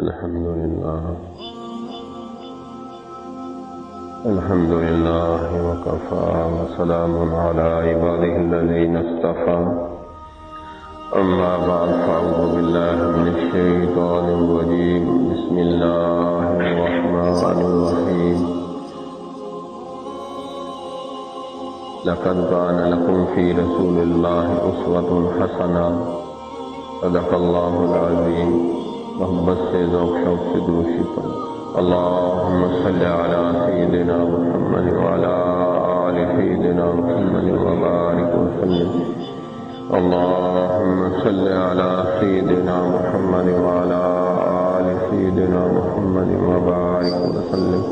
الحمد لله وكفى وسلام على عباده الذين اصطفى أما بعد فأعوذ بالله من الشيطان الرجيم بسم الله الرحمن الرحيم لقد كان لكم في رسول الله أسوة حسنة صدق الله العظيم محبت سے ذوق شوق سے دوشی پر اللهم صل على سيدنا محمد وعلى آل سيدنا محمد وبارك وسلم اللهم صل على سيدنا محمد وعلى آل سيدنا محمد وبارك وسلم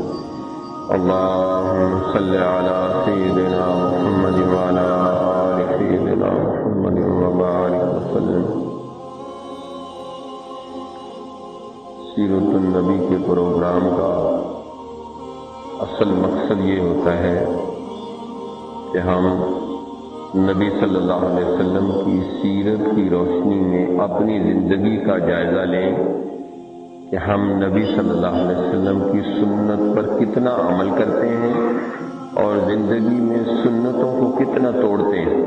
اللهم صل على سيدنا محمد وعلى آل سيدنا محمد وبارك وسلم سیرت النبی کے پروگرام کا اصل مقصد یہ ہوتا ہے کہ ہم نبی صلی اللہ علیہ وسلم کی سیرت کی روشنی میں اپنی زندگی کا جائزہ لیں کہ ہم نبی صلی اللہ علیہ وسلم کی سنت پر کتنا عمل کرتے ہیں اور زندگی میں سنتوں کو کتنا توڑتے ہیں۔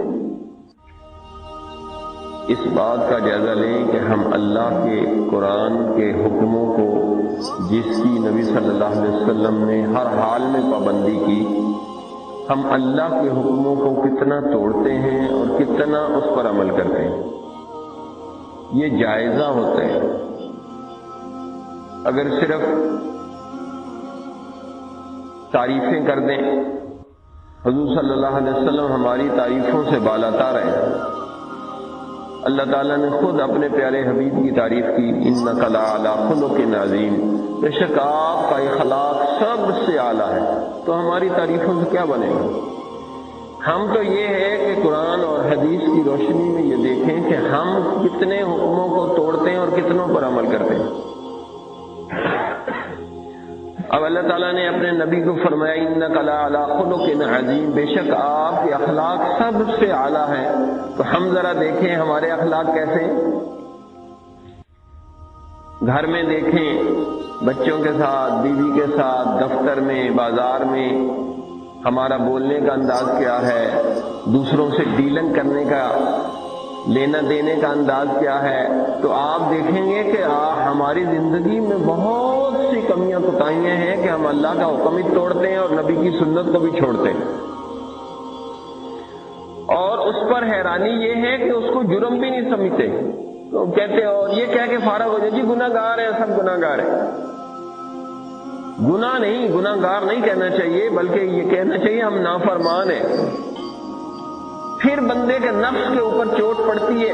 اس بات کا جائزہ لیں کہ ہم اللہ کے قرآن کے حکموں کو جس کی نبی صلی اللہ علیہ وسلم نے ہر حال میں پابندی کی، ہم اللہ کے حکموں کو کتنا توڑتے ہیں اور کتنا اس پر عمل کرتے ہیں۔ یہ جائزہ ہوتا ہے۔ اگر صرف تعریفیں کر دیں، حضور صلی اللہ علیہ وسلم ہماری تعریفوں سے بالاتر ہے۔ اللہ تعالیٰ نے خود اپنے پیارے حبیب کی تعریف کی، انک لعلی خلق عظیم، بے شک آپ کا اخلاق سب سے اعلیٰ ہے۔ تو ہماری تعریفوں سے کیا بنے گا؟ ہم تو یہ ہے کہ قرآن اور حدیث کی روشنی میں یہ دیکھیں کہ ہم کتنے حکموں کو توڑتے ہیں اور کتنوں پر عمل کرتے ہیں۔ اب اللہ تعالیٰ نے اپنے نبی کو فرمایا انک لعلی خلق عظیم، بے شک آپ کے اخلاق سب سے اعلیٰ ہیں۔ تو ہم ذرا دیکھیں ہمارے اخلاق کیسے ہیں۔ گھر میں دیکھیں، بچوں کے ساتھ، بیوی کے ساتھ، دفتر میں، بازار میں ہمارا بولنے کا انداز کیا ہے، دوسروں سے ڈیلنگ کرنے کا، لینا دینے کا انداز کیا ہے۔ تو آپ دیکھیں گے کہ ہماری زندگی میں بہت سی کمیاں کوتاہیاں ہیں کہ ہم اللہ کا حکم ہی توڑتے ہیں اور نبی کی سنت کو بھی چھوڑتے ہیں۔ اور اس پر حیرانی یہ ہے کہ اس کو جرم بھی نہیں سمجھتے، تو کہتے اور یہ کہہ کے فارغ ہو جائے جی گناہ گار ہیں، سب گناہ گار ہیں۔ گناہ نہیں، گناہ گار نہیں کہنا چاہیے، بلکہ یہ کہنا چاہیے ہم نافرمان ہیں۔ پھر بندے کے نفس کے اوپر چوٹ پڑتی ہے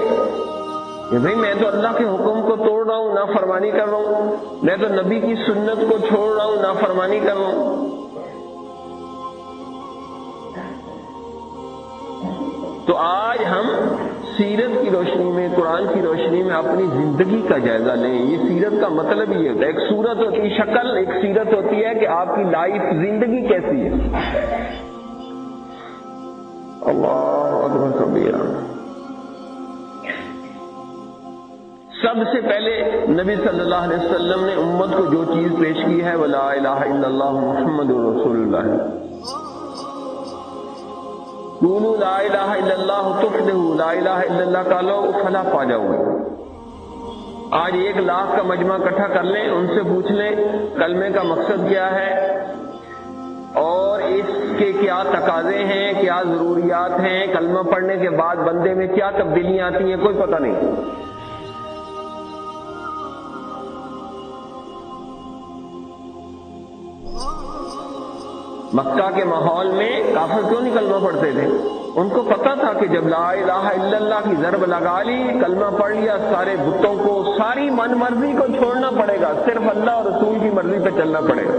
کہ بھئی میں تو اللہ کے حکم کو توڑ رہا ہوں، نافرمانی کر رہا ہوں، میں تو نبی کی سنت کو چھوڑ رہا ہوں، نافرمانی کر رہا ہوں۔ تو آج ہم سیرت کی روشنی میں، قرآن کی روشنی میں اپنی زندگی کا جائزہ لیں۔ یہ سیرت کا مطلب یہ ہوتا ہے، ایک صورت ہوتی ہے شکل، ایک سیرت ہوتی ہے کہ آپ کی لائف زندگی کیسی ہے۔ اللہ اکبر کبیرہ۔ سب سے پہلے نبی صلی اللہ علیہ وسلم نے امت کو جو چیز پیش کی ہے وہ لا الہ الا اللہ محمد رسول اللہ ہے۔ قولوا لا الہ الا اللہ تفلحوا، لا الہ الا اللہ کا لو فلاح پا جاؤ گے۔ آج 1,00,000 کا مجمع اکٹھا کر لیں، ان سے پوچھ لیں کلمے کا مقصد کیا ہے اور اس کے کیا تقاضے ہیں، کیا ضروریات ہیں، کلمہ پڑھنے کے بعد بندے میں کیا تبدیلیاں آتی ہیں، کوئی پتہ نہیں۔ مکہ کے ماحول میں کافر کیوں نہیں کلمہ پڑھتے تھے؟ ان کو پتہ تھا کہ جب لا الہ الا اللہ کی ضرب لگا لی، کلمہ پڑھ لیا، سارے بتوں کو، ساری من مرضی کو چھوڑنا پڑے گا، صرف اللہ اور رسول کی مرضی پہ چلنا پڑے گا۔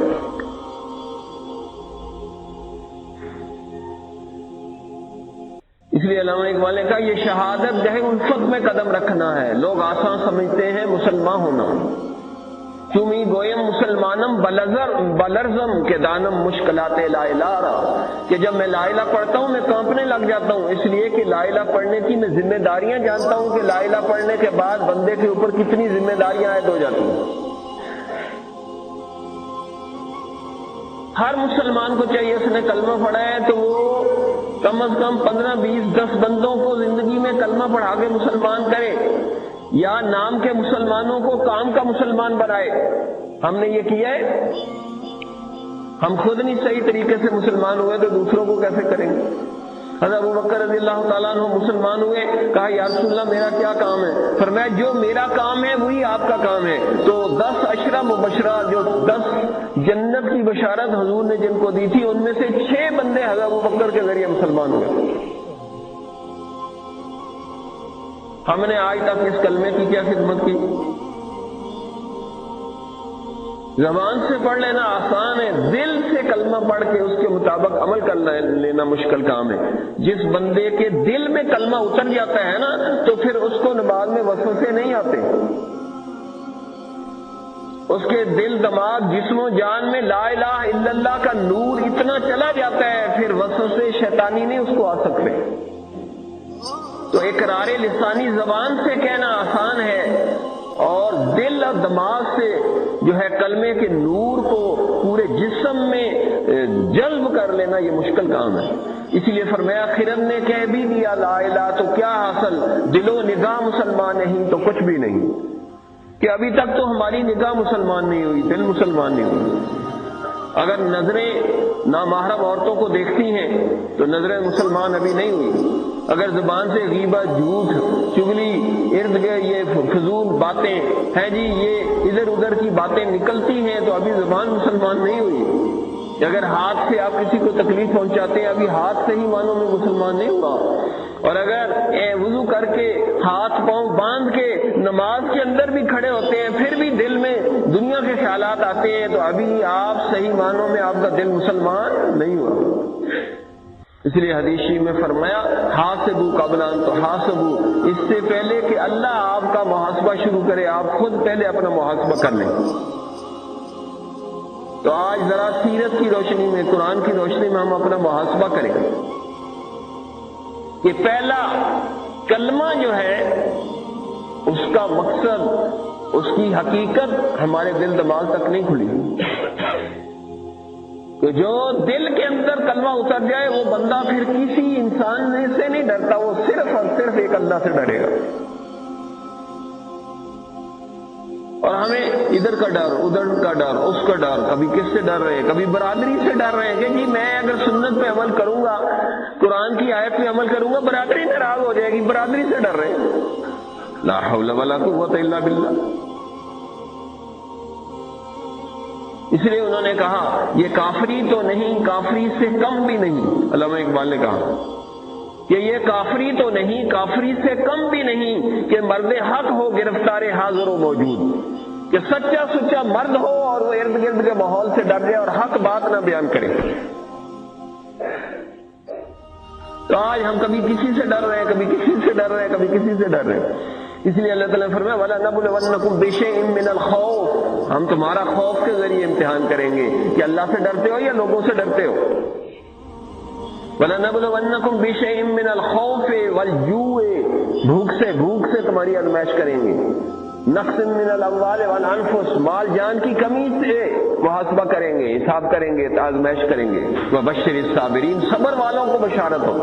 اس لیے علامہ اقبال نے کہا یہ شہادت گہ الفت میں قدم رکھنا ہے۔ لوگ آسان سمجھتے ہیں مسلمان ہونا، تمہیں گویم مسلمانم بلرزم کے دانم مشکلات لا الہ، کہ جب میں لا الہ پڑھتا ہوں میں کانپنے لگ جاتا ہوں، اس لیے کہ لا الہ پڑھنے کی میں ذمہ داریاں جانتا ہوں کہ لا الہ پڑھنے کے بعد بندے کے اوپر کتنی ذمہ داریاں عائد ہو جاتی ہیں۔ ہر مسلمان کو چاہیے اس نے کلمہ پڑھا ہے تو وہ کم از کم 15 20 10 بندوں کو زندگی میں کلمہ پڑھا کے مسلمان کرے، یا نام کے مسلمانوں کو کام کا مسلمان بنائے۔ ہم نے یہ کیا ہے؟ ہم خود نہیں صحیح طریقے سے مسلمان ہوئے تو دوسروں کو کیسے کریں گے؟ حضرت ابوبکر رضی اللہ تعالیٰ عنہ مسلمان ہوئے، کہا یا رسول اللہ میرا کیا کام ہے؟ فرمایا جو میرا کام ہے وہی آپ کا کام ہے۔ تو 10 عشرہ مبشرہ، جو 10 جنت کی بشارت حضور نے جن کو دی تھی، ان میں سے 6 بندے حضرت ابوبکر کے ذریعے مسلمان ہوئے۔ ہم نے آج تک اس کلمے کی کیا خدمت کی؟ زبان سے پڑھ لینا آسان ہے، دل سے کلمہ پڑھ کے اس کے مطابق عمل کر لینا مشکل کام ہے۔ جس بندے کے دل میں کلمہ اتر جاتا ہے نا، تو پھر اس کو نماز میں وسوسے نہیں آتے۔ اس کے دل، دماغ، جسم و جان میں لا الہ الا اللہ کا نور اتنا چلا جاتا ہے، پھر وسوسے شیطانی نہیں اس کو آ سکتے۔ تو اقرار لسانی زبان سے کہنا آسان ہے، اور دل اور دماغ سے جو ہے کلمے کے نور کو پورے جسم میں جذب کر لینا یہ مشکل کام ہے۔ اسی لیے فرمایا خرد نے کہہ بھی دیا لا الہ تو کیا حاصل، دل و نگاہ مسلمان نہیں تو کچھ بھی نہیں، کہ ابھی تک تو ہماری نگاہ مسلمان نہیں ہوئی، دل مسلمان نہیں ہوئی۔ اگر نظریں نامحرم عورتوں کو دیکھتی ہیں تو نظریں مسلمان ابھی نہیں ہوئی۔ اگر زبان سے غیبت، جھوٹ، چغلی، ارد گرد یہ فضول باتیں ہیں جی، یہ ادھر ادھر کی باتیں نکلتی ہیں تو ابھی زبان مسلمان نہیں ہوئی۔ اگر ہاتھ سے آپ کسی کو تکلیف پہنچاتے ہیں، ابھی ہاتھ سے ہی معنوں میں مسلمان نہیں ہوا۔ اور اگر وضو کر کے ہاتھ پاؤں باندھ کے نماز کے اندر بھی کھڑے ہوتے ہیں، پھر بھی دل میں دنیا کے خیالات آتے ہیں، تو ابھی آپ صحیح معنوں میں آپ کا دل مسلمان نہیں ہوا۔ اس لیے حدیث شریف میں فرمایا حاسبو قبل ان تحاسبو، اس سے پہلے کہ اللہ آپ کا محاسبہ شروع کرے، آپ خود پہلے اپنا محاسبہ کر لیں۔ تو آج ذرا سیرت کی روشنی میں، قرآن کی روشنی میں ہم اپنا محاسبہ کریں کہ پہلا کلمہ جو ہے اس کا مقصد، اس کی حقیقت ہمارے دل دماغ تک نہیں کھلی۔ کہ جو دل کے اندر کلمہ اتر جائے وہ بندہ پھر کسی انسان سے نہیں ڈرتا، وہ صرف اور صرف ایک اللہ سے ڈرے گا۔ اور ہمیں ادھر کا ڈر، ادھر کا ڈر، اس کا ڈر، کبھی کس سے ڈر رہے ہیں، کبھی برادری سے ڈر رہے ہیں کہ جی میں اگر سنت پہ عمل کروں گا، قرآن کی آیت پہ عمل کروں گا، برادری ناراض ہو جائے گی، برادری سے ڈر رہے ہیں۔ لا حول ولا قوت الا باللہ۔ اس لیے انہوں نے کہا یہ کافری تو نہیں، کافری سے کم بھی نہیں۔ علامہ اقبال نے کہا کہ یہ کافری تو نہیں، کافری سے کم بھی نہیں کہ مرد حق ہو گرفتار حاضر و موجود، کہ سچا سچا مرد ہو اور وہ ارد گرد کے ماحول سے ڈر جائے اور حق بات نہ بیان کرے۔ تو آج ہم کبھی کسی سے ڈر رہے ہیں، کبھی کسی سے ڈر رہے ہیں، کبھی کسی سے ڈر رہے ہیں۔ اس لیے اللہ تعالیٰ نے فرمایا وَلَنَبْلُوَنَّكُمْ بِشَيْءٍ مِّنَ الْخَوْفِ، ہم تمہارا خوف کے ذریعے امتحان کریں گے کہ اللہ سے ڈرتے ہو یا لوگوں سے ڈرتے ہو۔ وَلَنَبْلُوَنَّكُمْ بِشَيْءٍ مِّنَ الْخَوْفِ وَالْجُوعِ، بھوک سے تمہاری آزمائش کریں گے۔ نقص من الاموال والانفس، مال جان کی کمی سے محاسبہ کریں گے، حساب کریں گے، آزمائش کریں گے۔ وَبَشِّرِ الصَّابِرِينَ، صبر والوں کو بشارت ہو۔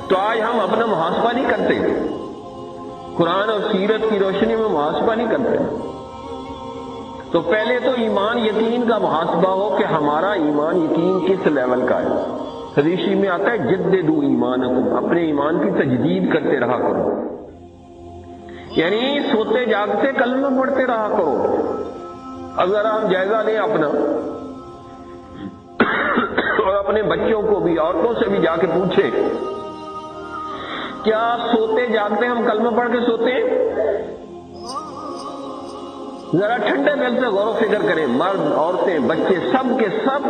تو آج ہم اپنا محاسبہ نہیں کرتے، قرآن اور سیرت کی روشنی میں محاسبہ نہیں کرتے۔ تو پہلے تو ایمان یقین کا محاسبہ ہو کہ ہمارا ایمان یقین کس لیول کا ہے۔ حدیث میں آتا ہے جددوا ایمانکم، اپنے ایمان کی تجدید کرتے رہا کرو، یعنی سوتے جاگتے کلمہ پڑھتے رہا کرو۔ اب ذرا ہم جائزہ لیں اپنا، اور اپنے بچوں کو بھی، عورتوں سے بھی جا کے پوچھیں کیا سوتے جاگتے ہم کلمہ پڑھ کے سوتے ہیں؟ ذرا ٹھنڈے دل سے غور و فکر کریں، مرد، عورتیں، بچے، سب کے سب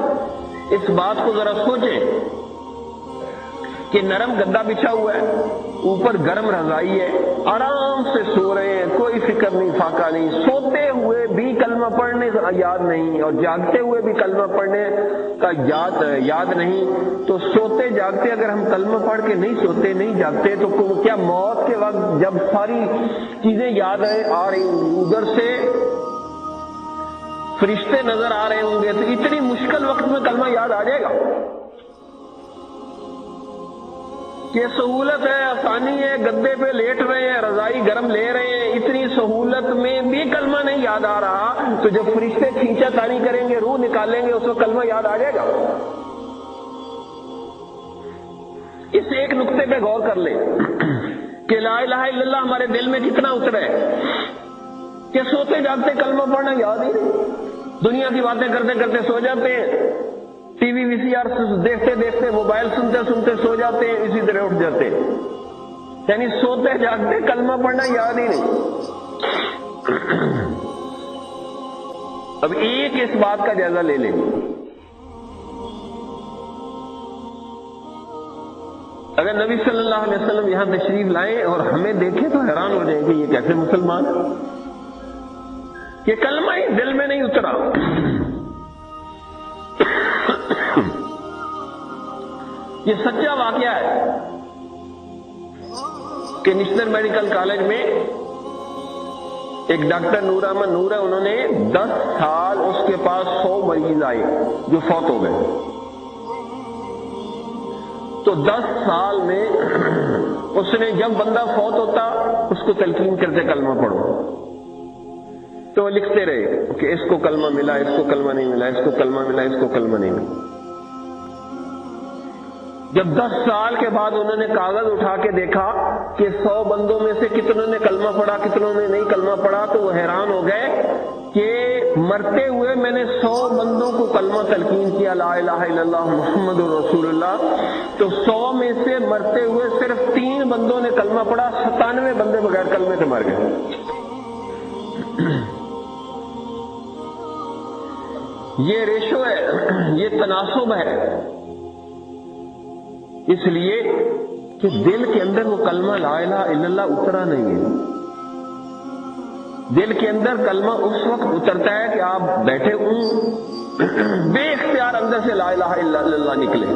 اس بات کو ذرا سوچیں کہ نرم گدا بچھا ہوا ہے، اوپر گرم رضائی ہے، آرام سے سو رہے ہیں، کوئی فکر نہیں، فاقہ نہیں، سوتے ہوئے بھی کلمہ پڑھنے کا یاد نہیں اور جاگتے ہوئے بھی کلمہ پڑھنے کا یاد نہیں، تو سوتے جاگتے اگر ہم کلمہ پڑھ کے نہیں سوتے نہیں جاگتے تو کیا موت کے وقت جب ساری چیزیں یاد آ رہی ہوں، ادھر سے فرشتے نظر آ رہے ہوں گے، تو اتنی مشکل وقت میں کلمہ یاد آ جائے گا؟ کہ سہولت ہے، آسانی ہے، گدے پہ لیٹ رہے ہیں، رضائی گرم لے رہے ہیں، اتنی سہولت میں بھی کلمہ نہیں یاد آ رہا، تو جب فرشتے کھینچا تانی کریں گے، روح نکالیں گے، اس وقت کلمہ یاد آ جائے گا؟ اس ایک نقطے پہ غور کر لیں کہ لا الہ الا اللہ ہمارے دل میں کتنا اترا ہے کہ سوتے جاگتے کلمہ پڑھنا یاد ہی نہیں، دنیا کی باتیں کرتے کرتے سو جاتے ہیں، ٹی وی VCR دیکھتے دیکھتے، موبائل سنتے سنتے سو جاتے ہیں، اسی طرح اٹھ جاتے ہیں، یعنی سوتے جاگتے کلمہ پڑھنا یاد ہی نہیں۔ اب ایک اس بات کا جائزہ لے لیں، اگر نبی صلی اللہ علیہ وسلم یہاں تشریف لائیں اور ہمیں دیکھیں تو حیران ہو جائیں کہ یہ کیسے مسلمان ہیں کہ کلمہ ہی دل میں نہیں اترا۔ یہ سچا واقعہ ہے کہ نیشنل میڈیکل کالج میں ایک ڈاکٹر نور احمد نور ہے، انہوں نے 10 سال اس کے پاس 100 مریض آئے جو فوت ہو گئے، تو 10 سال میں اس نے جب بندہ فوت ہوتا اس کو تلقین کرتے کلمہ پڑھو، تو وہ لکھتے رہے کہ اس کو کلمہ ملا، اس کو کلمہ نہیں ملا، اس کو کلمہ ملا، اس کو کلمہ نہیں ملا۔ جب 10 سال کے بعد انہوں نے کاغذ اٹھا کے دیکھا کہ 100 بندوں میں سے کتنوں نے کلمہ پڑھا کتنوں نے نہیں کلمہ پڑھا، تو وہ حیران ہو گئے کہ مرتے ہوئے میں نے 100 بندوں کو کلمہ تلقین کیا، لا الہ الا اللہ محمد رسول اللہ، تو 100 میں سے مرتے ہوئے صرف 3 بندوں نے کلمہ پڑھا، 97 بندے بغیر کلمے سے مر گئے۔ یہ ریشو ہے، یہ تناسب ہے، اس لیے کہ دل کے اندر وہ کلمہ لا الہ الا اللہ اترا نہیں ہے۔ دل کے اندر کلمہ اس وقت اترتا ہے کہ آپ بیٹھے بے اختیار اندر سے لا الہ الا اللہ نکلے۔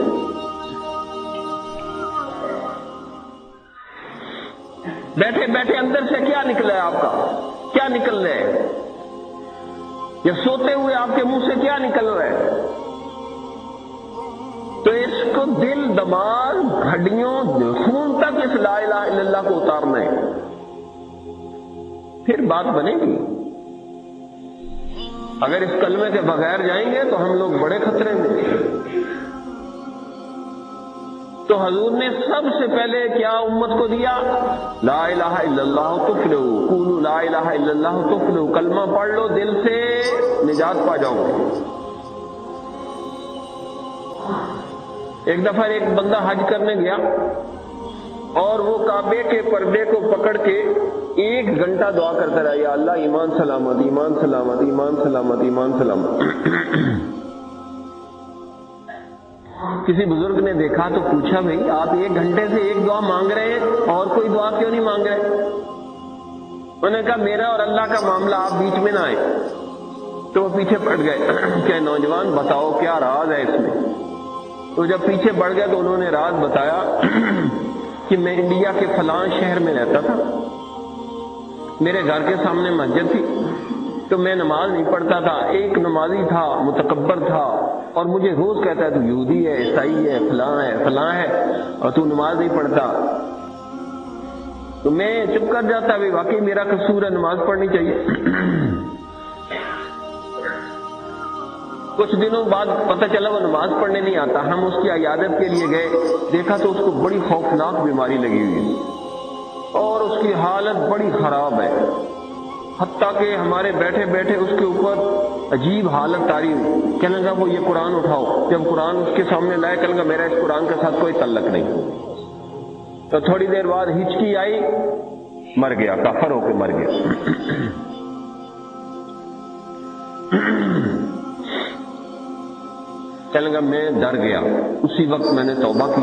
بیٹھے بیٹھے اندر سے کیا نکلا ہے، آپ کا کیا نکل رہا ہے، یا سوتے ہوئے آپ کے منہ سے کیا نکل رہا ہے؟ تو اس کو دل، دماغ، ہڈیوں، خون تک اس لا الہ الا اللہ کو اتارنا ہے، پھر بات بنے گی۔ اگر اس کلمے کے بغیر جائیں گے تو ہم لوگ بڑے خطرے میں۔ تو حضور نے سب سے پہلے کیا امت کو دیا؟ لا الہ الا اللہ تفلحوا، قولوا لا الہ الا اللہ تفلحوا، کلمہ پڑھ لو، دل سے نجات پا جاؤ گے۔ ایک دفعہ ایک بندہ حج کرنے گیا اور وہ کعبے کے پردے کو پکڑ کے 1 گھنٹہ دعا کرتا رہا، یا اللہ ایمان سلامت، ایمان سلامت، ایمان سلامت، ایمان سلامت۔ کسی بزرگ نے دیکھا تو پوچھا، بھائی آپ 1 گھنٹے سے ایک دعا مانگ رہے ہیں اور کوئی دعا کیوں نہیں مانگ رہے؟ انہوں نے کہا میرا اور اللہ کا معاملہ، آپ بیچ میں نہ آئے۔ تو وہ پیچھے پڑ گئے کہ نوجوان بتاؤ کیا راز ہے اس میں؟ تو جب پیچھے بڑھ گیا تو انہوں نے راز بتایا کہ میں انڈیا کے فلاں شہر میں رہتا تھا، میرے گھر کے سامنے مسجد تھی، تو میں نماز نہیں پڑھتا تھا، ایک نمازی تھا متکبر تھا اور مجھے روز کہتا ہے تو یہودی ہے، عیسائی ہے، فلاں ہے اور تو نماز نہیں پڑھتا، تو میں چپ کر جاتا، بھی واقعی میرا قصور ہے، نماز پڑھنی چاہیے۔ کچھ دنوں بعد پتہ چلا وہ نماز پڑھنے نہیں آتا، ہم اس کی عیادت کے لیے گئے، دیکھا تو اس کو بڑی خوفناک بیماری لگی ہوئی ہے اور اس کی حالت بڑی خراب ہے، حتیٰ کہ ہمارے بیٹھے بیٹھے اس کے اوپر عجیب حالت تاری ہوئی۔ کہنے لگا وہ یہ قرآن اٹھاؤ، جب قرآن اس کے سامنے لائے کہنے لگا میرا اس قرآن کے ساتھ کوئی تعلق نہیں۔ تو تھوڑی دیر بعد ہچکی آئی، مر گیا، کافر ہو کے مر گیا۔ کہنے لگا میں ڈر گیا، اسی وقت میں نے توبہ کی،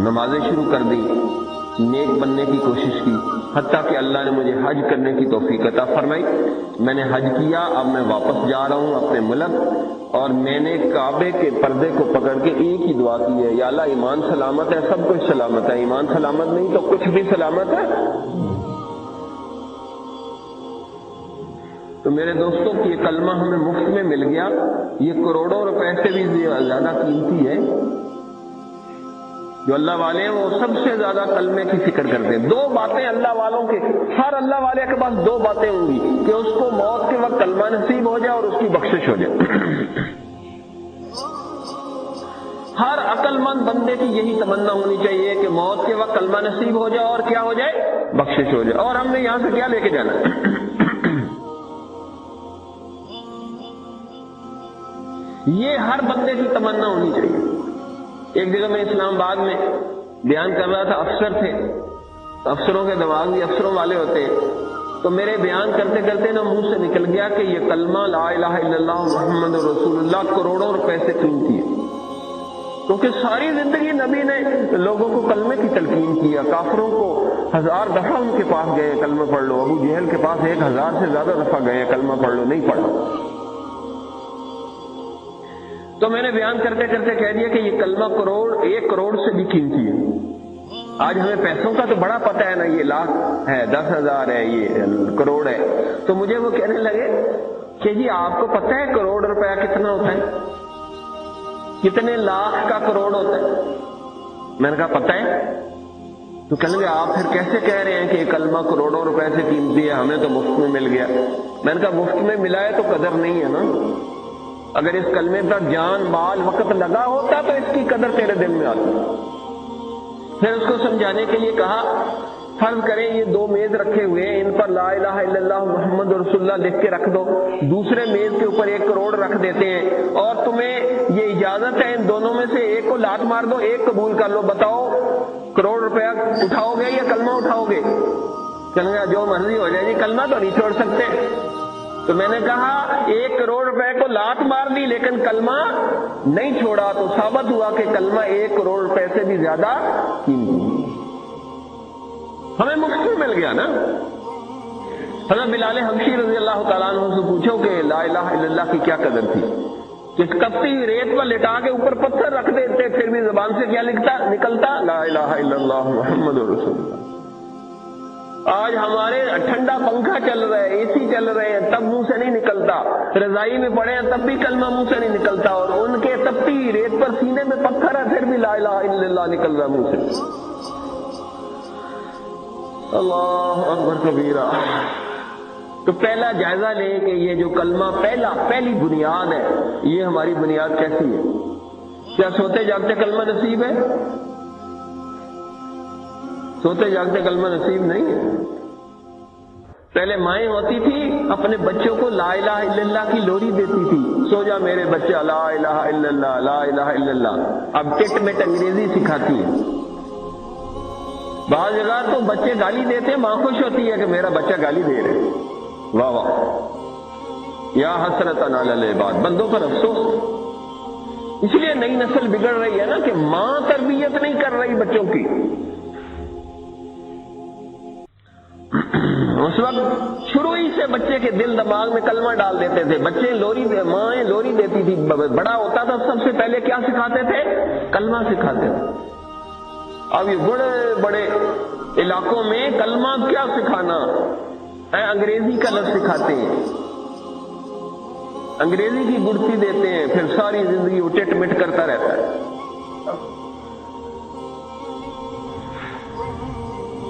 نمازیں شروع کر دی، نیک بننے کی کوشش کی، حتیٰ کہ اللہ نے مجھے حج کرنے کی توفیق عطا فرمائی۔ میں نے حج کیا، اب میں واپس جا رہا ہوں اپنے ملک، اور میں نے کعبے کے پردے کو پکڑ کے ایک ہی دعا کی ہے، یا اللہ ایمان سلامت ہے، سب کچھ سلامت ہے، ایمان سلامت نہیں تو کچھ بھی سلامت ہے۔ تو میرے دوستوں یہ کلمہ ہمیں مفت میں مل گیا، یہ کروڑوں روپے سے بھی زیادہ قیمتی ہے۔ جو اللہ والے ہیں وہ سب سے زیادہ کلمے کی فکر کرتے ہیں۔ دو باتیں اللہ والوں کے، ہر اللہ والے کے پاس دو باتیں ہوں گی کہ اس کو موت کے وقت کلمہ نصیب ہو جائے اور اس کی بخشش ہو جائے۔ ہر عقل مند بندے کی یہی تمنا ہونی چاہیے کہ موت کے وقت کلمہ نصیب ہو جائے اور کیا ہو جائے، بخشش ہو جائے۔ اور ہم نے یہاں سے کیا لے کے جانا؟ یہ ہر بندے کی تمنا ہونی چاہیے۔ ایک جگہ میں اسلام آباد میں بیان کر رہا تھا، افسر تھے، افسروں کے دماغ بھی افسروں والے ہوتے ہیں، تو میرے بیان کرتے کرتے نا منہ سے نکل گیا کہ یہ کلمہ لا الہ الا اللہ محمد رسول اللہ کروڑوں روپے سے قیمتی ہے، کیونکہ ساری زندگی نبی نے لوگوں کو کلمے کی تلقین کیا، کافروں کو 1000 دفعہ ان کے پاس گئے کلمہ پڑھ لو، ابو جہل کے پاس 1000 سے زیادہ دفعہ گئے کلمہ پڑھ لو، نہیں پڑھا۔ تو میں نے بیان کرتے کرتے کہہ دیا کہ یہ کلمہ ایک کروڑ سے بھی قیمتی ہے۔ آج ہمیں پیسوں کا تو بڑا پتہ ہے نا، یہ لاکھ ہے، 10,000 ہے، یہ کروڑ ہے، تو مجھے وہ کہنے لگے کہ جی آپ کو پتہ ہے کروڑ روپیہ کتنا ہوتا ہے، کتنے لاکھ کا کروڑ ہوتا ہے؟ میں نے کہا پتہ ہے۔ تو کہنے لگے آپ پھر کیسے کہہ رہے ہیں کہ یہ کلمہ کروڑوں روپے سے قیمتی ہے، ہمیں تو مفت میں مل گیا۔ میں نے کہا مفت میں ملا ہے تو قدر نہیں ہے نا، اگر اس کلمے پر جان مال وقت لگا ہوتا تو اس کی قدر تیرے دل میں آتی۔ پھر اس کو سمجھانے کے لیے کہا فرض کریں یہ 2 میز رکھے ہوئے ہیں، ان پر لا الہ الا اللہ محمد رسول اللہ لکھ کے رکھ دو، دوسرے میز کے اوپر 1 کروڑ رکھ دیتے ہیں اور تمہیں یہ اجازت ہے ان دونوں میں سے ایک کو لات مار دو، ایک قبول کر لو، بتاؤ کروڑ روپیہ اٹھاؤ گے یا کلمہ اٹھاؤ گے؟ کہنے گا جو مرضی ہو جائے جی، کلمہ تو نہیں چھوڑ سکتے۔ تو میں نے کہا 1 کروڑ روپے کو لات مار دی لیکن کلمہ نہیں چھوڑا، تو ثابت ہوا کہ کلمہ 1 کروڑ روپے سے بھی زیادہ قیمتی، ہمیں مفت میں مل گیا نا۔ حضرت بلال حبشی رضی اللہ تعالیٰ عنہ سے پوچھو کہ لا الہ الا اللہ کی کیا قدر تھی، کہ کپتی ریت پر لٹا کے اوپر پتھر رکھ دیتے پھر بھی زبان سے کیا نکلتا، لا الہ الا اللہ محمد رسول اللہ۔ آج ہمارے ٹھنڈا پنکھا چل رہا ہے، اے سی چل رہے ہیں، تب منہ سے نہیں نکلتا، رضائی میں پڑے ہیں تب بھی کلمہ منہ سے نہیں نکلتا، اور ان کے تپتی ریت پر سینے میں پتھر ہے پھر بھی لا الہ الا اللہ نکل رہا منہ سے۔ اللہ اکبر کبیرہ۔ تو پہلا جائزہ لیں کہ یہ جو کلمہ پہلی بنیاد ہے، یہ ہماری بنیاد کیسی ہے؟ کیا سوتے جاگتے کلمہ نصیب ہے؟ سوتے جاگتے کلمہ نصیب نہیں ہے۔ پہلے مائیں ہوتی تھی اپنے بچوں کو لا الہ الا اللہ کی لوری دیتی تھی، سو جا میرے بچہ لا الہ الا اللہ لا الہ الا اللہ۔ اب ٹٹ مٹ انگریزی سکھاتی ہے۔ بعض جگہ تو بچے گالی دیتے ماں خوش ہوتی ہے کہ میرا بچہ گالی دے رہے، واہ واہ، یا حسرتن علی العباد، بندوں پر افسوس۔ اس لیے نئی نسل بگڑ رہی ہے نا کہ ماں تربیت نہیں کر رہی بچوں کی۔ اس وقت شروع ہی سے بچے کے دل دماغ میں کلمہ ڈال دیتے تھے، بچے مائیں لوری دیتی تھی، بڑا ہوتا تھا سب سے پہلے کیا سکھاتے تھے؟ کلمہ سکھاتے تھے۔ اب یہ بڑے بڑے علاقوں میں کلمہ کیا سکھانا ہے، انگریزی کا لفظ سکھاتے ہیں، انگریزی کی گڑتی دیتے ہیں، پھر ساری زندگی وہ ٹٹ مٹ کرتا رہتا ہے۔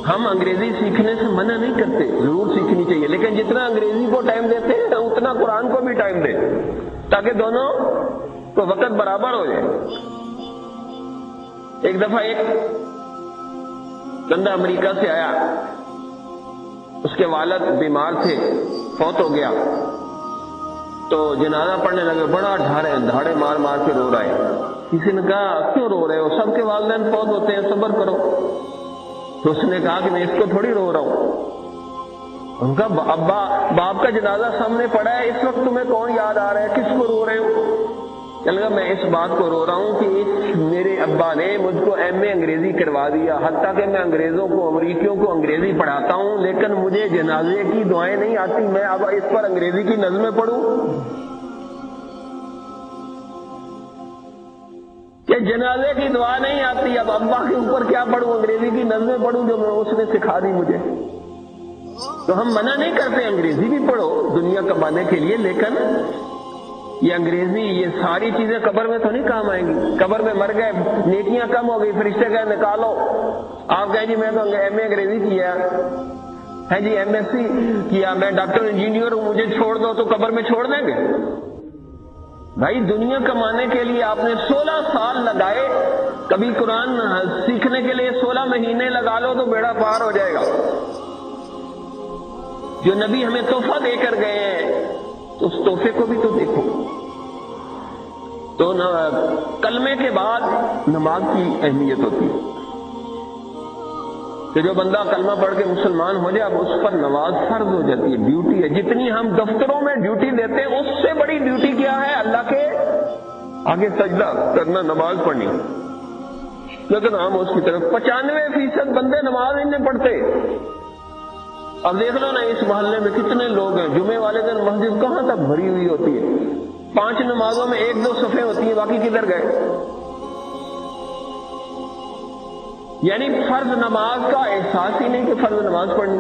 ہم انگریزی سیکھنے سے منع نہیں کرتے، ضرور سیکھنی چاہیے، لیکن جتنا انگریزی کو ٹائم دیتے ہیں اتنا قرآن کو بھی ٹائم دیں، تاکہ دونوں کو وقت برابر ہو جائے۔ ایک دفعہ ایک بندہ امریکہ سے آیا، اس کے والد بیمار تھے، فوت ہو گیا، تو جنازہ پڑھنے لگے، بڑا دھاڑے مار مار کے رو رہا ہے۔ کسی نے کہا کیوں رو رہے ہو، سب کے والدین فوت ہوتے ہیں، صبر کرو۔ تو اس نے کہا کہ میں اس کو تھوڑی رو رہا ہوں۔ ان کا ابا باپ کا جنازہ سامنے پڑا ہے، اس وقت تمہیں کون یاد آ رہا ہے، کس کو رو رہے ہو؟ چل گا میں اس بات کو رو رہا ہوں کہ میرے ابا نے مجھ کو ایم اے انگریزی کروا دیا، حتیٰ کہ میں انگریزوں کو، امریکیوں کو انگریزی پڑھاتا ہوں، لیکن مجھے جنازے کی دعائیں نہیں آتی، میں اب اس پر انگریزی کی نظمیں پڑھوں کہ جنازے کی دعا نہیں آتی، اب ابا کے اوپر کیا پڑھوں، انگریزی کی نظمیں پڑھوں جو میں اس نے سکھا دی مجھے۔ تو ہم منع نہیں کرتے انگریزی بھی پڑھو دنیا کمانے کے لیے، لیکن یہ انگریزی، یہ ساری چیزیں قبر میں تو نہیں کام آئیں گی۔ قبر میں مر گئے، نیکیاں کم ہو گئی، فرشتے کہے نکالو، آپ کہیں جی میں تو ایم اے انگریزی کیا ہے جی، ایم ایس سی کیا، میں ڈاکٹر انجینئر ہوں، مجھے چھوڑ دو، تو قبر میں چھوڑ دیں گے؟ بھائی دنیا کمانے کے لیے آپ نے 16 سال لگائے، کبھی قرآن سیکھنے کے لیے 16 مہینے لگا لو تو بیڑا پار ہو جائے گا۔ جو نبی ہمیں تحفہ دے کر گئے ہیں تو اس تحفے کو بھی تو دیکھو۔ تو کلمے کے بعد نماز کی اہمیت ہوتی ہے کہ جو بندہ کلمہ پڑھ کے مسلمان ہو جائے اب اس پر نماز فرض ہو جاتی ہے، ڈیوٹی ہے۔ جتنی ہم دفتروں میں ڈیوٹی دیتے ہیں اس سے بڑی ڈیوٹی کیا ہے؟ اللہ کے آگے سجدہ کرنا، نماز پڑھنی۔ لیکن ہم اس کی طرف 95% بندے نماز ہی نہیں پڑھتے۔ اب دیکھ لو نا اس محلے میں کتنے لوگ ہیں، جمعے والے دن مسجد کہاں تک بھری ہوئی ہوتی ہے، 5 نمازوں میں 1-2 صفیں ہوتی ہیں، باقی کدھر گئے؟ یعنی فرض نماز کا احساس ہی نہیں کہ فرض نماز پڑھنی۔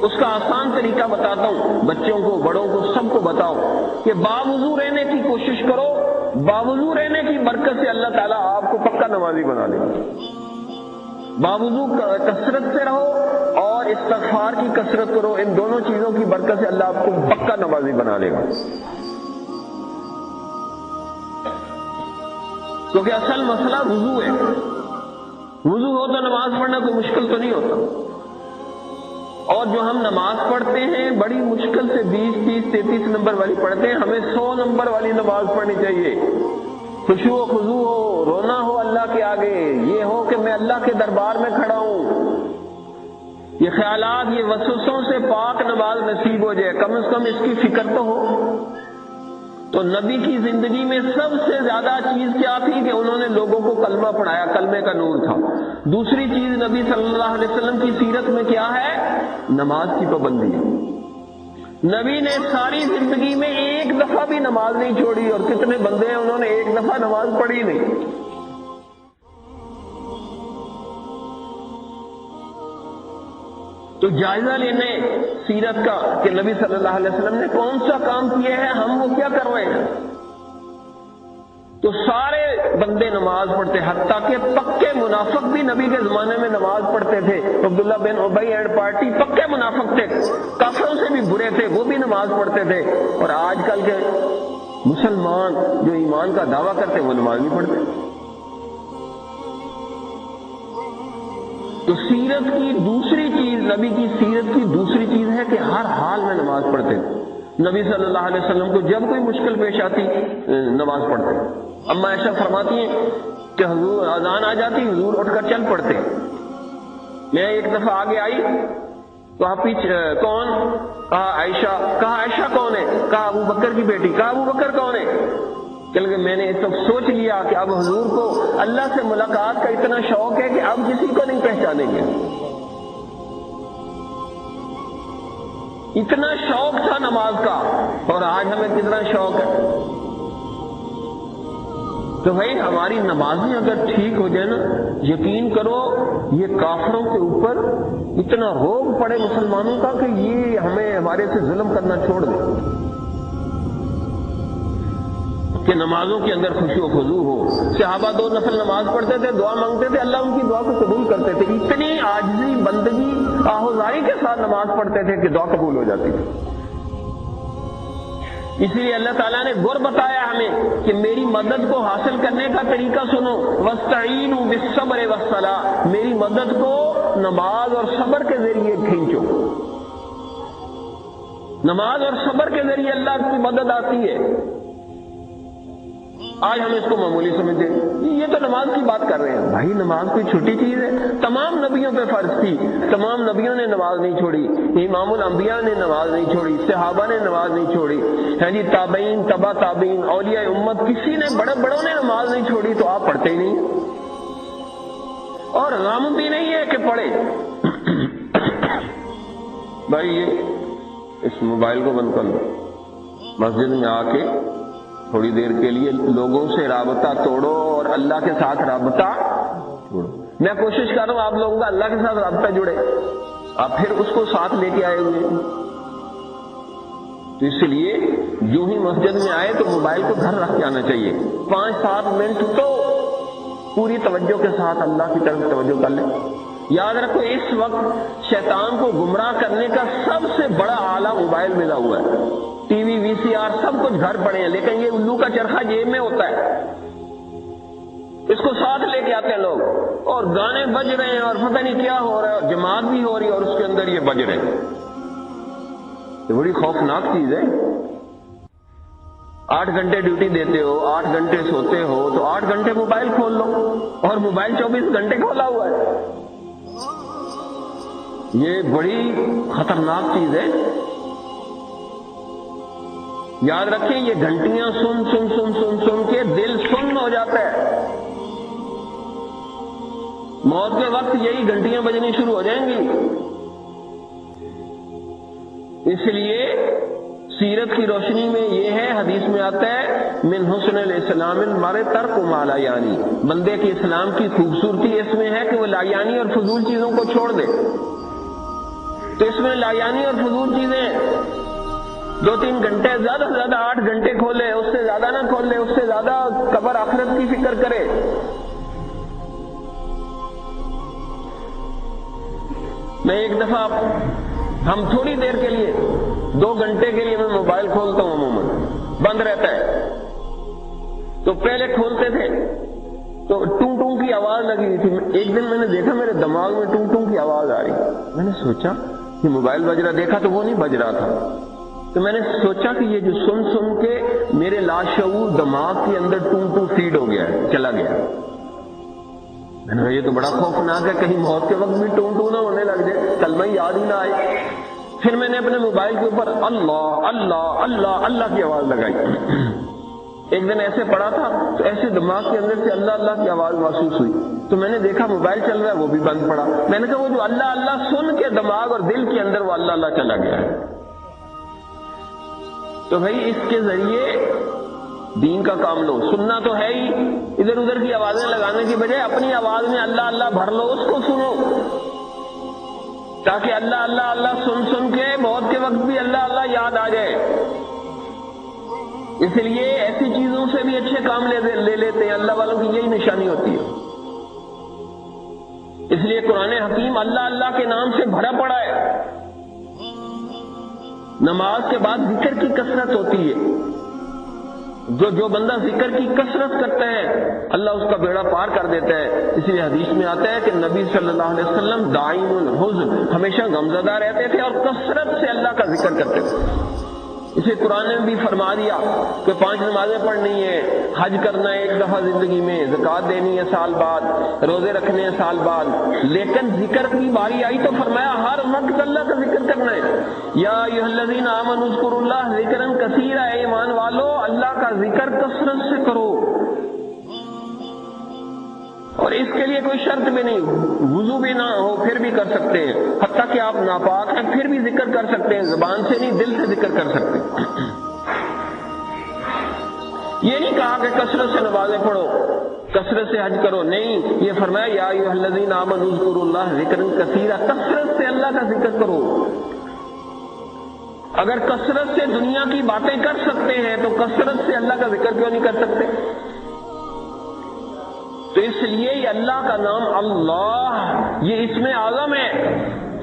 اس کا آسان طریقہ بتاتا ہوں، بچوں کو، بڑوں کو، سب کو بتاؤ کہ باوضو رہنے کی کوشش کرو، باوضو رہنے کی برکت سے اللہ تعالیٰ آپ کو پکا نمازی بنا لے گا۔ باوضو کثرت سے رہو اور استغفار کی کثرت کرو، ان دونوں چیزوں کی برکت سے اللہ آپ کو پکا نمازی بنا لے گا۔ کیونکہ اصل مسئلہ وضو ہے، وضو ہو تو نماز پڑھنا کوئی مشکل تو نہیں ہوتا۔ اور جو ہم نماز پڑھتے ہیں بڑی مشکل سے 20, 30, 33 نمبر والی پڑھتے ہیں، ہمیں 100 نمبر والی نماز پڑھنی چاہیے۔ خشوع و خضوع ہو، رونا ہو اللہ کے آگے، یہ ہو کہ میں اللہ کے دربار میں کھڑا ہوں، یہ خیالات، یہ وسوسوں سے پاک نماز نصیب ہو جائے، کم از کم اس کی فکر تو ہو۔ تو نبی کی زندگی میں سب سے زیادہ چیز کیا تھی کہ انہوں نے لوگوں کو کلمہ پڑھایا، کلمے کا نور تھا۔ دوسری چیز نبی صلی اللہ علیہ وسلم کی سیرت میں کیا ہے؟ نماز کی پابندی ہے۔ نبی نے ساری زندگی میں ایک دفعہ بھی نماز نہیں چھوڑی، اور کتنے بندے ہیں انہوں نے ایک دفعہ نماز پڑھی نہیں۔ تو جائزہ لینے سیرت کا کہ نبی صلی اللہ علیہ وسلم نے کون سا کام کیے ہیں، ہم وہ کیا کر رہے ہیں۔ تو سارے بندے نماز پڑھتے، حتیٰ کہ پکے منافق بھی نبی کے زمانے میں نماز پڑھتے تھے۔ عبداللہ بن ابی اینڈ پارٹی پکے منافق تھے، کافروں سے بھی برے تھے، وہ بھی نماز پڑھتے تھے۔ اور آج کل کے مسلمان جو ایمان کا دعویٰ کرتے وہ نماز نہیں پڑھتے۔ تو سیرت کی دوسری چیز، نبی کی سیرت کی دوسری چیز ہے کہ ہر حال میں نماز پڑھتے تھے۔ نبی صلی اللہ علیہ وسلم کو جب کوئی مشکل پیش آتی نماز پڑھتے۔ اما عائشہ فرماتی ہیں کہ حضور اذان آ جاتی، حضور اٹھ کر چل پڑتے۔ میں ایک دفعہ آگے آئی تو آپ پیچھے کون؟ کہا عائشہ۔ کہا عائشہ کون ہے؟ کہا ابو بکر کی بیٹی۔ کہا ابو بکر کون ہے؟ چل کہ میں نے اس وقت سوچ لیا کہ اب حضور کو اللہ سے ملاقات کا اتنا شوق ہے کہ اب کسی کو نہیں پہچانیں گے۔ اتنا شوق تھا نماز کا، اور آج ہمیں کتنا شوق ہے۔ تو بھائی ہماری نمازیں اگر ٹھیک ہو جائے نا، یقین کرو یہ کافروں کے اوپر اتنا روگ پڑے مسلمانوں کا کہ یہ ہمیں ہمارے سے ظلم کرنا چھوڑ دے، کہ نمازوں کے اندر خشوع و خضوع ہو۔ صحابہ 2 نفل نماز پڑھتے تھے، دعا مانگتے تھے، اللہ ان کی دعا کو قبول کرتے تھے۔ اتنی عاجزی، بندگی، آہوزاری کے ساتھ نماز پڑھتے تھے کہ دعا قبول ہو جاتی تھی۔ اس لیے اللہ تعالیٰ نے گر بتایا ہمیں کہ میری مدد کو حاصل کرنے کا طریقہ سنو، وَاسْتَعِینُوا بِالصَّبْرِ وَالصَّلَاةِ، میری مدد کو نماز اور صبر کے ذریعے کھینچو۔ نماز اور صبر کے ذریعے اللہ کی مدد آتی ہے۔ آج ہم اس کو معمولی سمجھتے ہیں، یہ تو نماز کی بات کر رہے ہیں۔ بھائی نماز کوئی چھوٹی چیز ہے؟ تمام نبیوں پہ فرض تھی، تمام نبیوں نے نماز نہیں چھوڑی، امام الانبیاء نے نماز نہیں چھوڑی، صحابہ نے نماز نہیں چھوڑی، ہاں جی تابعین، تبع تابعین، اولیاء امت، کسی نے بڑوں نے نماز نہیں چھوڑی، تو آپ پڑھتے ہی نہیں اور غم بھی نہیں ہے کہ پڑھے۔ بھائی یہ اس موبائل کو بند کر لو، مسجد میں آ کے تھوڑی دیر کے لیے لوگوں سے رابطہ توڑو اور اللہ کے ساتھ رابطہ جوڑو۔ میں کوشش کر رہا ہوں آپ لوگوں کا اللہ کے ساتھ رابطہ جڑے، آپ پھر اس کو ساتھ لے کے آئے ہوئے، تو اس لیے جو ہی مسجد میں آئے تو موبائل کو گھر رکھ کے آنا چاہیے، 5-7 منٹ تو پوری توجہ کے ساتھ اللہ کی طرف توجہ کر لیں۔ یاد رکھو اس وقت شیطان کو گمراہ کرنے کا سب سے بڑا آلہ موبائل ملا ہوا ہے، ٹی وی، وی سی آر سب کچھ گھر پڑے ہیں، لیکن یہ الو کا چرخا جیب میں ہوتا ہے، اس کو ساتھ لے کے آتے ہیں لوگ، اور گانے بج رہے ہیں اور پتہ نہیں کیا ہو رہا ہے، جماعت بھی ہو رہی ہے اور اس کے اندر یہ بج رہے ہیں۔ یہ بڑی خوفناک چیز ہے۔ 8 گھنٹے ڈیوٹی دیتے ہو، 8 گھنٹے سوتے ہو، تو 8 گھنٹے موبائل کھول لو، اور موبائل 24 گھنٹے کھولا ہوا ہے۔ یہ بڑی خطرناک چیز ہے۔ یاد رکھیں یہ گھنٹیاں سن سن سن سن سن کے دل سن ہو جاتا ہے، موت کے وقت یہی گھنٹیاں بجنی شروع ہو جائیں گی۔ اس لیے سیرت کی روشنی میں یہ ہے، حدیث میں آتا ہے من حسن الاسلام المرء ترک ما لا یعنی، بندے کے اسلام کی خوبصورتی اس میں ہے کہ وہ لا یعنی اور فضول چیزوں کو چھوڑ دے۔ تو اس میں لا یعنی اور فضول چیزیں 2-3 گھنٹے، زیادہ سے زیادہ 8 گھنٹے کھولے، اس سے زیادہ نہ کھولے، اس سے زیادہ قبر آخرت کی فکر کرے۔ میں ایک دفعہ ہم تھوڑی دیر کے لیے 2 گھنٹے کے لیے میں موبائل کھولتا ہوں، عموماً بند رہتا ہے، تو پہلے کھولتے تھے تو ٹوں ٹوں کی آواز لگی ہوئی تھی۔ ایک دن میں نے دیکھا میرے دماغ میں ٹوں ٹوں کی آواز آ رہی، میں نے سوچا کہ موبائل بج رہا، دیکھا تو وہ نہیں بج رہا تھا، تو میں نے سوچا کہ یہ جو سن سن کے میرے لاشعور دماغ کے اندر ٹوں ٹوں فیڈ ہو گیا ہے، چلا گیا۔ میں نے کہا یہ تو بڑا خوفناک ہے، کہیں موت کے وقت بھی ٹوں ٹوں نہ ہونے لگ جائے، کلمہ یاد ہی نہ آئے۔ پھر میں نے اپنے موبائل کے اوپر اللہ اللہ اللہ اللہ کی آواز لگائی۔ ایک دن ایسے پڑا تھا تو ایسے دماغ کے اندر سے اللہ اللہ کی آواز محسوس ہوئی، تو میں نے دیکھا موبائل چل رہا ہے، وہ بھی بند پڑا۔ میں نے کہا وہ جو اللہ اللہ سن کے دماغ اور دل کے اندر وہ اللہ اللہ چلا گیا ہے۔ تو بھائی اس کے ذریعے دین کا کام لو، سننا تو ہے ہی، ادھر ادھر کی آوازیں لگانے کی بجائے اپنی آواز میں اللہ اللہ بھر لو، اس کو سنو، تاکہ اللہ اللہ اللہ سن سن کے موت کے وقت بھی اللہ اللہ یاد آ جائے۔ اس لیے ایسی چیزوں سے بھی اچھے کام لے لیتے ہیں، اللہ والوں کی یہی نشانی ہوتی ہے۔ اس لیے قرآن حکیم اللہ اللہ کے نام سے بھرا پڑا ہے۔ نماز کے بعد ذکر کی کثرت ہوتی ہے، جو بندہ ذکر کی کثرت کرتا ہے اللہ اس کا بیڑا پار کر دیتا ہے۔ اس لیے حدیث میں آتا ہے کہ نبی صلی اللہ علیہ وسلم دائم الحزن، ہمیشہ غمزدہ رہتے تھے اور کثرت سے اللہ کا ذکر کرتے تھے۔ اسے قرآن نے بھی فرما دیا کہ 5 نمازیں پڑھنی ہے، حج کرنا ہے 1 دفعہ زندگی میں، زکوٰۃ دینی ہے سال بعد، روزے رکھنے ہیں سال بعد، لیکن ذکر کی باری آئی تو فرمایا ہر وقت اللہ کا ذکر کرنا ہے۔ یا ایھا الذین آمنوا اذکروا اللہ ذکرا کثیرا، اے ایمان والو اللہ کا ذکر کثرت سے کرو، اور اس کے لیے کوئی شرط بھی نہیں، وضو بھی نہ ہو پھر بھی کر سکتے ہیں، حتیٰ کہ آپ ناپاک ہیں پھر بھی ذکر کر سکتے ہیں، زبان سے نہیں دل سے ذکر کر سکتے ہیں۔ یہ نہیں کہا کہ کثرت سے نمازیں پڑھو، کثرت سے حج کرو، نہیں، یہ فرمایا یا ایھا الذین آمنوا اذکروا اللہ ذکرا کثیرا، کثرت سے اللہ کا ذکر کرو۔ اگر کثرت سے دنیا کی باتیں کر سکتے ہیں تو کثرت سے اللہ کا ذکر کیوں نہیں کر سکتے؟ تو اس لیے یہ اللہ کا نام اللہ، یہ اسم اعظم ہے،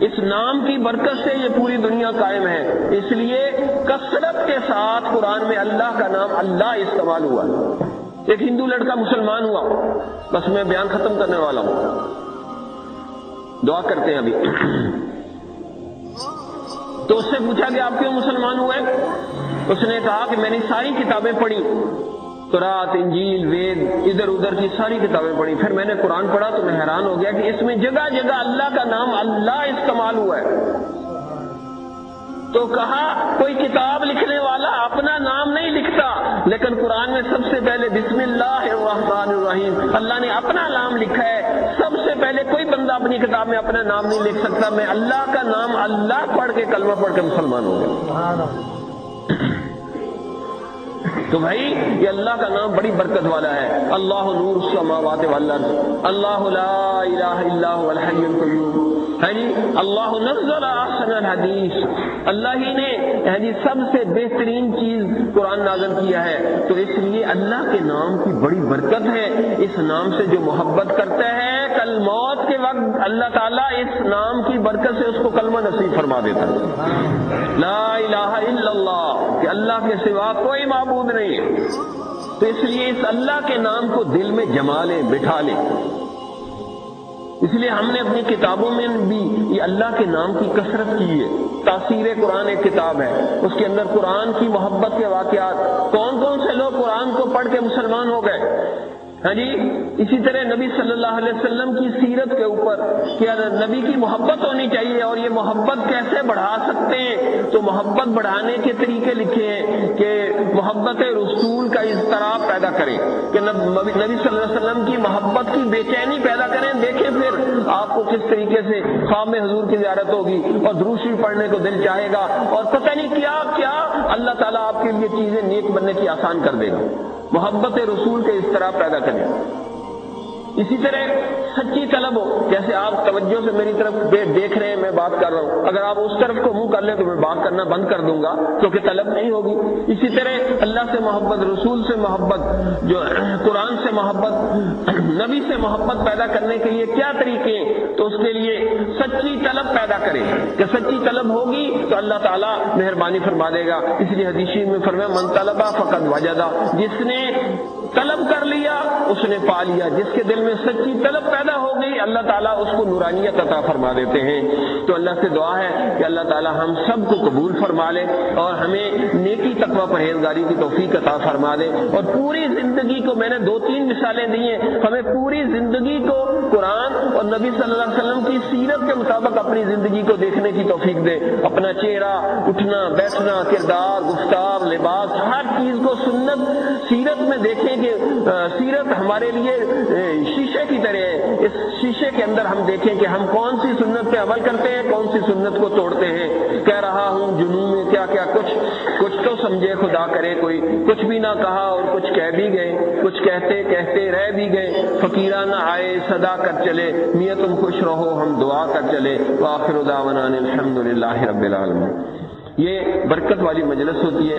اس نام کی برکت سے یہ پوری دنیا قائم ہے۔ اس لیے کثرت کے ساتھ قرآن میں اللہ کا نام اللہ استعمال ہوا۔ ایک ہندو لڑکا مسلمان ہوا، بس میں بیان ختم کرنے والا ہوں، دعا کرتے ہیں ابھی۔ تو اس سے پوچھا کہ آپ کیوں مسلمان ہوئے؟ اس نے کہا کہ میں نے ساری کتابیں پڑھی تورات، انجیل، وید، ادھر ادھر کی ساری کتابیں پڑھی. پھر میں نے قرآن پڑھا تو میں حیران ہو گیا کہ اس میں جگہ جگہ اللہ کا نام اللہ استعمال ہوا ہے. تو کہا کوئی کتاب لکھنے والا اپنا نام نہیں لکھتا، لیکن قرآن میں سب سے پہلے بسم اللہ الرحمن الرحیم اللہ نے اپنا نام لکھا ہے. سب سے پہلے کوئی بندہ اپنی کتاب میں اپنا نام نہیں لکھ سکتا. میں اللہ کا نام اللہ پڑھ کے کلمہ پڑھ کے مسلمان ہو گیا. تو بھائی یہ اللہ کا نام بڑی برکت والا ہے. اللہ نور السماوات والارض، اللہ لا الہ الا هو الحی القیوم. ہے جی اللہ نزل احسن الحدیث، اللہ ہی نے سب سے بہترین چیز قرآن نازل کیا ہے. تو اس لیے اللہ کے نام کی بڑی برکت ہے. اس نام سے جو محبت کرتا ہے کل موت کے وقت اللہ تعالیٰ اس نام کی برکت سے اس کو کلمہ نصیب فرما دیتا ہے. لا الہ الا اللہ، کہ اللہ کے سوا کوئی معبود نہیں ہے. تو اس لیے اس اللہ کے نام کو دل میں جما لیں، بٹھا لیں. اس لیے ہم نے اپنی کتابوں میں بھی یہ اللہ کے نام کی کثرت کی ہے. تاثیر قرآن ایک کتاب ہے، اس کے اندر قرآن کی محبت کے واقعات. کون کون سے لوگ قرآن کو پڑھ کے مسلمان ہو گئے. ہاں جی اسی طرح نبی صلی اللہ علیہ وسلم کی سیرت کے اوپر کیا نبی کی محبت ہونی چاہیے، اور یہ محبت کیسے بڑھا سکتے ہیں. تو محبت بڑھانے کے طریقے لکھے ہیں کہ محبت رسول کا اضطراب پیدا کریں، کہ نبی صلی اللہ علیہ وسلم کی محبت کی بے چینی پیدا کریں. دیکھیں پھر آپ کو کس طریقے سے خواب میں حضور کی زیارت ہوگی اور درود شریف پڑھنے کو دل چاہے گا، اور پتہ نہیں کیا کیا اللہ تعالیٰ آپ کے لیے چیزیں نیک بننے کی آسان کر دے گا. محبت رسول کے اضطراب پیدا کریں. اسی طرح سچی طلب ہو، جیسے آپ توجہ سے میری طرف دیکھ رہے ہیں، میں بات کر رہا ہوں، اگر آپ اس طرف کو منہ کر لیں تو میں بات کرنا بند کر دوں گا کیونکہ طلب نہیں ہوگی. اسی طرح اللہ سے محبت، رسول سے محبت، جو قرآن سے محبت، نبی سے محبت پیدا کرنے کے لیے کیا طریقے ہیں. تو اس کے لیے سچی طلب پیدا کریں، کہ سچی طلب ہوگی تو اللہ تعالیٰ مہربانی فرما دے گا. اس لیے حدیث میں فرمایا من طلبہ فقد وجدہ، جس نے طلب کر لیا اس نے پا لیا. جس کے دل میں سچی طلب پیدا ہو گئی اللہ تعالیٰ اس کو نورانیت عطا فرما دیتے ہیں. تو اللہ سے دعا ہے کہ اللہ تعالیٰ ہم سب کو قبول فرما لے اور ہمیں نیکی تقوی پرہیزگاری کی توفیق عطا فرما دے. اور پوری زندگی کو، میں نے 2-3 مثالیں دی ہیں، ہمیں پوری زندگی کو قرآن اور نبی صلی اللہ علیہ وسلم کی سیرت کے مطابق اپنی زندگی کو دیکھنے کی توفیق دے. اپنا چہرہ، اٹھنا بیٹھنا، کردار، گفتار، لباس، ہر چیز کو سنت سیرت میں دیکھیں کہ سیرت ہمارے لیے شیشے کی طرح ہے. اس شیشے کے اندر ہم دیکھیں کہ ہم کون سی سنت پہ عمل کرتے ہیں، کون سی سنت کو توڑتے ہیں. کہہ رہا ہوں جنون میں کیا کیا کچھ تو سمجھے خدا کرے کوئی، کچھ بھی نہ کہا اور کچھ کہہ بھی گئے، کچھ کہتے کہتے رہ بھی گئے. فقیرانہ آئے صدا کر چلے، میاں تم خوش رہو ہم دعا کر چلے. وآخر دعوانا الحمدللہ رب العالمین. یہ برکت والی مجلس ہوتی ہے.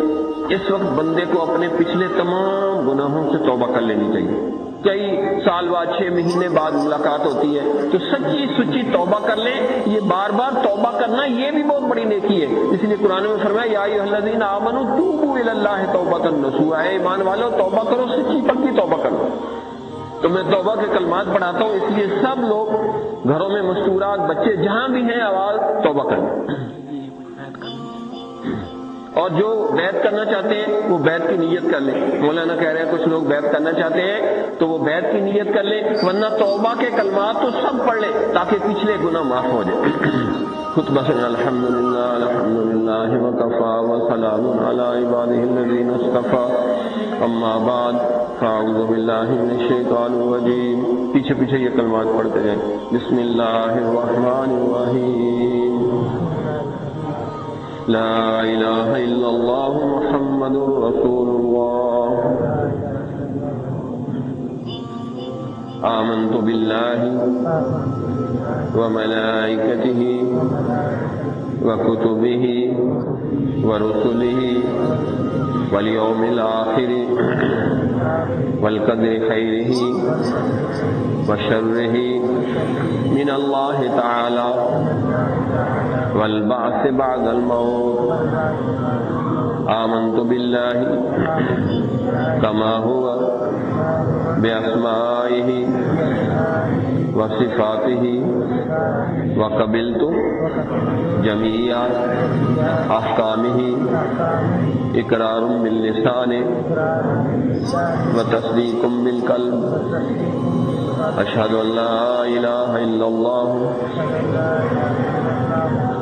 اس وقت بندے کو اپنے پچھلے تمام گناہوں سے توبہ کر لینی چاہیے. کئی سال بعد، 6 مہینے بعد ملاقات ہوتی ہے تو سچی سچی توبہ کر لیں. یہ بار بار توبہ کرنا یہ بھی بہت بڑی نیکی ہے. اس لیے قرآن میں فرمایا یا ایھا الذین آمنوا توبوا الی اللہ توبۃ نصوحا، اے ایمان والو توبہ کرو، سچی پکی توبہ کرو. تو میں توبہ کے کلمات پڑھاتا ہوں، اس لیے سب لوگ گھروں میں مستورات، بچے جہاں بھی ہیں آواز توبہ کریں. اور جو بیعت کرنا چاہتے ہیں وہ بیعت کی نیت کر لیں. مولانا کہہ رہے ہیں کچھ لوگ بیعت کرنا چاہتے ہیں تو وہ بیعت کی نیت کر لیں، ورنہ توبہ کے کلمات تو سب پڑھ لیں تاکہ پچھلے گناہ معاف ہو جائے. خطبہ سے الحمدللہ الحمدللہ وکفا وسلام علی عبادہ الذین اصطفى اما بعد فاعوذ باللہ من الشیطان الرجیم. پیچھے پیچھے یہ کلمات پڑھتے جائیں. بسم اللہ الرحمن الرحیم. لا الہ الا اللہ محمد رسول اللہ. آمنت باللہ وملائکتہ وکتبہ ورسلہ والیوم الآخر والقدر خیرہ وشرہ من اللہ تعالی والبعث بعد الموت. آمنت باللہ کما ہوا بأسمائہ وصفاته وقبلت جميع احکامه اقرار باللسان وتصدیق بالقلب اشهد ان لا الہ الا اللہ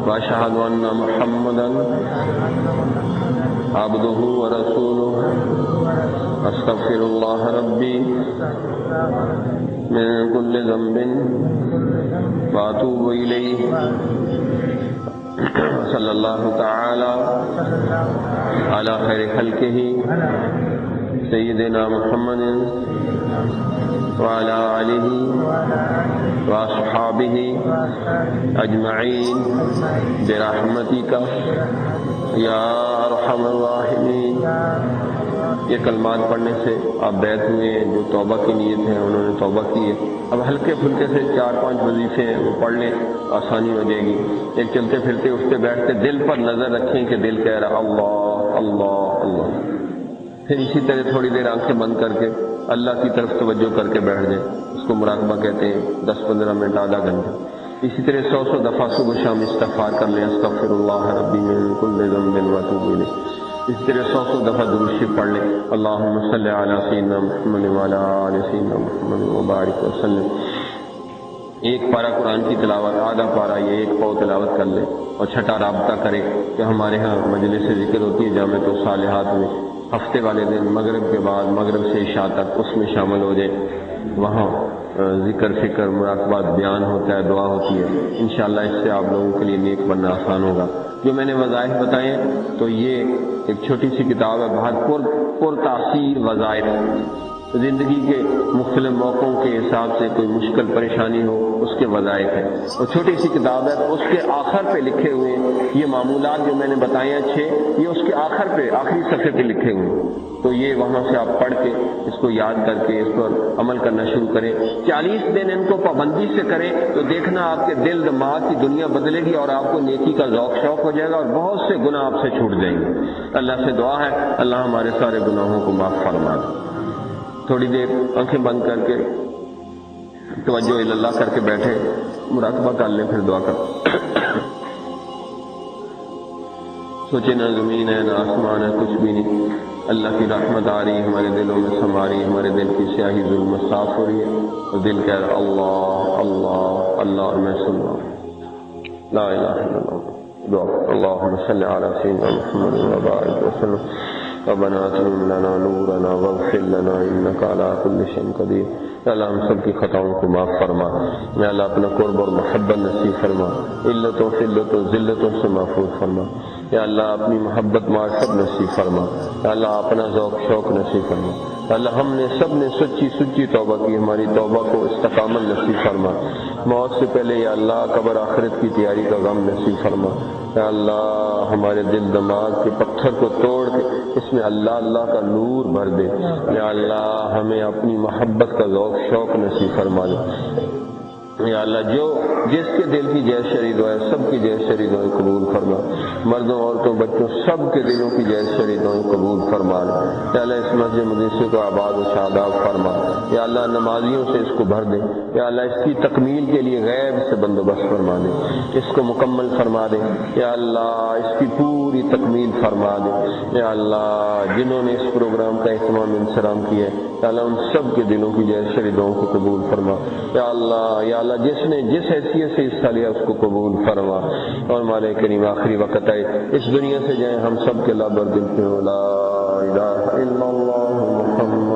واشهد ان محمدا عبده ورسوله استغفر الله ربي من كل ذنب واتوب الیہ صلی اللہ تعالی علی خیر خلقہ سیدنا محمد وعلى آلہ واصحابہ اجمعین برحمتک یا ارحم الراحمین۔ یہ کلمات پڑھنے سے آپ بیعت ہوئے، جو توبہ کی نیت ہے انہوں نے توبہ کی ہے۔ اب ہلکے پھلکے سے 4-5 وظیفے ہیں وہ پڑھ لیں، آسانی ہو جائے گی۔ ایک چلتے پھرتے اٹھتے بیٹھتے دل پر نظر رکھیں کہ دل کہہ رہا اللہ اللہ اللہ، پھر اسی طرح تھوڑی دیر آنکھیں بند کر کے اللہ کی طرف توجہ کر کے بیٹھ جائیں، اس کو مراقبہ کہتے ہیں، 10-15 منٹ آدھا گھنٹہ۔ اسی طرح 100 دفعہ صبح شام استغفار کر لیں، استغفر اللہ ربی من کل ذنب واتوب الیہ۔ اس طرح 100 دفعہ درود شریف پڑھ لیں، اللہم صلی علی سیدنا محمد وعلی آل سیدنا محمد وبارک وسلم۔ ایک پارہ قرآن کی تلاوت، آدھا پارہ یا ایک پاؤ تلاوت کر لیں، اور چھٹا رابطہ کریں کہ ہمارے ہاں مجلس ذکر ہوتی ہے جامع الصالحات میں، ہفتے والے دن مغرب کے بعد، مغرب سے عشاء تک اس میں شامل ہو جائیں۔ وہاں ذکر فکر مراقبات بیان ہوتا ہے، دعا ہوتی ہے، انشاءاللہ اس سے آپ لوگوں کے لیے نیک بننا آسان ہوگا۔ جو میں نے وظائف بتائے تو یہ ایک چھوٹی سی کتاب ہے، بہت پر تاثیر وظائف، زندگی کے مختلف موقعوں کے حساب سے کوئی مشکل پریشانی ہو اس کے وظائف ہیں، اور چھوٹی سی کتاب ہے، اس کے آخر پہ لکھے ہوئے یہ معمولات جو میں نے بتائے ہیں 6، یہ اس کے آخر پہ آخری صفحے پہ لکھے ہوئے ہیں، تو یہ وہاں سے آپ پڑھ کے اس کو یاد کر کے اس پر عمل کرنا شروع کریں۔ 40 دن ان کو پابندی سے کریں تو دیکھنا آپ کے دل دماغ کی دنیا بدلے گی، اور آپ کو نیکی کا ذوق شوق ہو جائے گا، اور بہت سے گناہ آپ سے چھوٹ جائیں گے۔ اللہ سے دعا ہے اللہ ہمارے سارے گناہوں کو معاف فرما دے۔ تھوڑی دیر آنکھیں بند کر کے توجہ اللہ کر کے بیٹھے، مراقبہ کر لیں، پھر دعا کر سوچے نہ زمین ہے نہ آسمان ہے، کچھ بھی نہیں، اللہ کی رحمت آ رہی ہے ہمارے دلوں میں سما رہی ہے، ہمارے دل کی سیاہی ظلمت صاف ہو رہی ہے، اور دل کہہ رہا اللہ اللہ اللہ، اور میں سن رہا ہوں لا الہ الا اللہ۔ دعا اللہم صلی علی سیدنا محمد وبارک وسلم، ربنا اتمم لنا نورنا واغفر لنا انك على كل شيء قدیر۔ یا اللہ ہم سب کی خطاؤں کو معاف فرما، یا اللہ اپنا قرب اور محبت نصیب فرما، علتوں فلتوں ذلتوں سے محفوظ فرما، یا اللہ اپنی محبت معرفت نصیب فرما، یا اللہ اپنا ذوق شوق نصیب فرما، یا اللہ ہم نے سب نے سچی توبہ کی، ہماری توبہ کو استقامت نصیب فرما، موت سے پہلے یا اللہ قبر آخرت کی تیاری کا غم نصیب فرما، یا اللہ ہمارے دل دماغ کے پتھر کو توڑ کے اس میں اللہ اللہ کا نور بھر دے، یا اللہ ہمیں اپنی محبت کا ذوق شوق نصیب فرما دے، یا اللہ جو جس کے دل کی جائز شرعی دعائیں سب کی جائز شرعی دعائیں قبول فرما، مردوں عورتوں بچوں سب کے دلوں کی جائز شرعی دعائیں قبول فرما، یا اللہ اس مسجد مدرسے کو آباد و شاداب فرما، یا اللہ نمازیوں سے اس کو بھر دے، یا اللہ اس کی تکمیل کے لیے غیب سے بندوبست فرما دے، اس کو مکمل فرما دے، یا اللہ اس کی پوری تکمیل فرما دے، یا اللہ جنہوں نے اس پروگرام کا اہتمام انصرام کیا ہے یا اللہ ان سب کے دلوں کی جائز شرعی دعاؤں کو قبول فرما، یا اللہ جس نے جس حیثیت سے حصہ لیا اس کو قبول فرما، اور ہمارے کریم آخری وقت آئے اس دنیا سے جائیں ہم سب کے لا بردل پہ لا الہ الا اللہ محمد